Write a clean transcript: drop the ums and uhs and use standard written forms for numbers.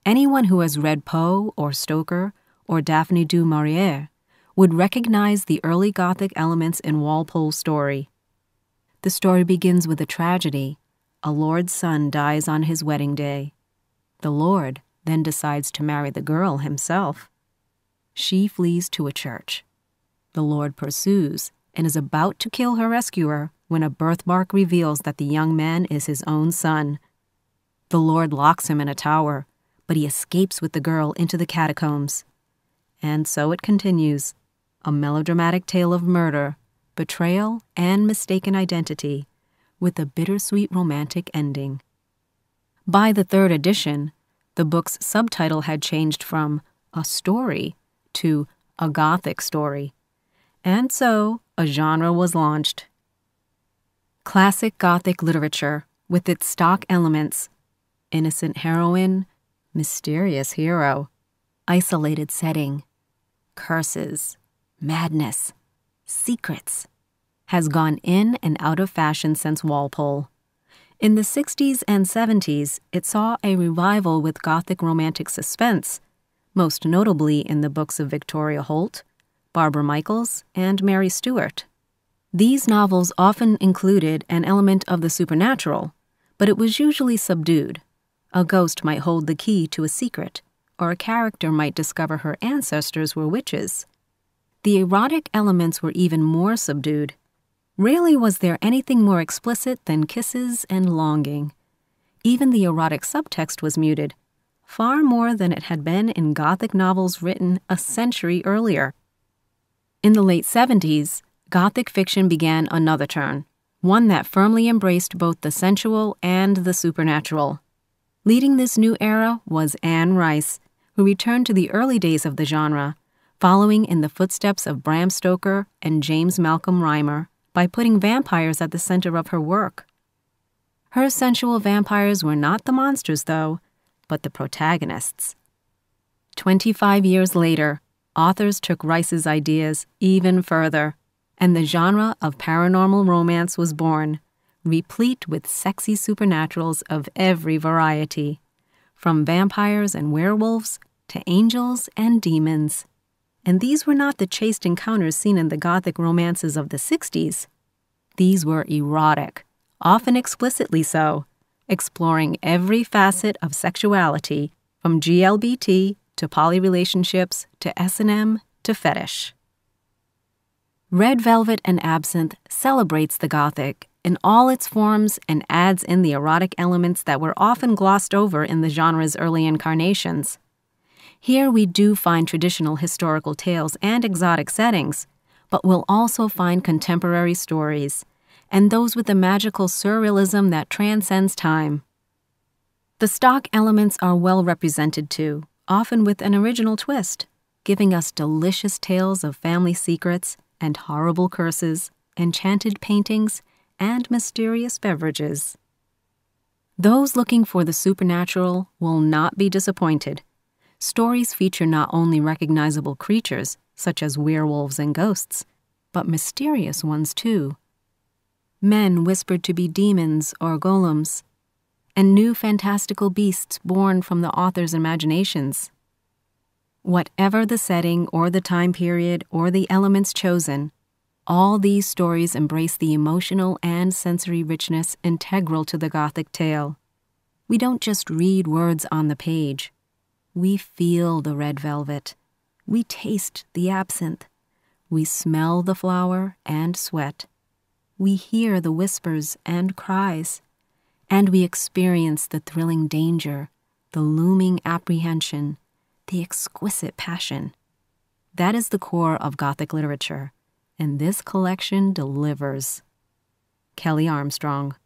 Anyone who has read Poe or Stoker or Daphne du Maurier would recognize the early Gothic elements in Walpole's story. The story begins with a tragedy. A lord's son dies on his wedding day. The lord then decides to marry the girl himself. She flees to a church. The lord pursues and is about to kill her rescuer when a birthmark reveals that the young man is his own son. The lord locks him in a tower, but he escapes with the girl into the catacombs. And so it continues, a melodramatic tale of murder, betrayal, and mistaken identity, with a bittersweet romantic ending. By the third edition, the book's subtitle had changed from a story to a Gothic story, and so a genre was launched. Classic Gothic literature, with its stock elements, innocent heroine, mysterious hero, isolated setting, curses, madness, secrets, has gone in and out of fashion since Walpole. In the 60s and 70s, it saw a revival with Gothic romantic suspense, most notably in the books of Victoria Holt, Barbara Michaels, and Mary Stuart. These novels often included an element of the supernatural, but it was usually subdued. A ghost might hold the key to a secret, or a character might discover her ancestors were witches. The erotic elements were even more subdued. Rarely was there anything more explicit than kisses and longing. Even the erotic subtext was muted, far more than it had been in Gothic novels written a century earlier. In the late 70s, Gothic fiction began another turn, one that firmly embraced both the sensual and the supernatural. Leading this new era was Anne Rice, who returned to the early days of the genre, following in the footsteps of Bram Stoker and James Malcolm Rymer by putting vampires at the center of her work. Her sensual vampires were not the monsters, though, but the protagonists. 25 years later, authors took Rice's ideas even further, and the genre of paranormal romance was born, replete with sexy supernaturals of every variety, from vampires and werewolves to angels and demons. And these were not the chaste encounters seen in the Gothic romances of the 60s. These were erotic, often explicitly so, exploring every facet of sexuality, from GLBT to polyrelationships to S&M to fetish. Red Velvet and Absinthe celebrates the Gothic in all its forms and adds in the erotic elements that were often glossed over in the genre's early incarnations. Here we do find traditional historical tales and exotic settings, but we'll also find contemporary stories, and those with a magical surrealism that transcends time. The stock elements are well represented too, often with an original twist, giving us delicious tales of family secrets and horrible curses, enchanted paintings, and mysterious beverages. Those looking for the supernatural will not be disappointed. Stories feature not only recognizable creatures, such as werewolves and ghosts, but mysterious ones too. Men whispered to be demons or golems, and new fantastical beasts born from the author's imaginations. Whatever the setting or the time period or the elements chosen, all these stories embrace the emotional and sensory richness integral to the Gothic tale. We don't just read words on the page. We feel the red velvet. We taste the absinthe. We smell the flower and sweat. We hear the whispers and cries. And we experience the thrilling danger, the looming apprehension, the exquisite passion. That is the core of Gothic literature, and this collection delivers. Kelly Armstrong.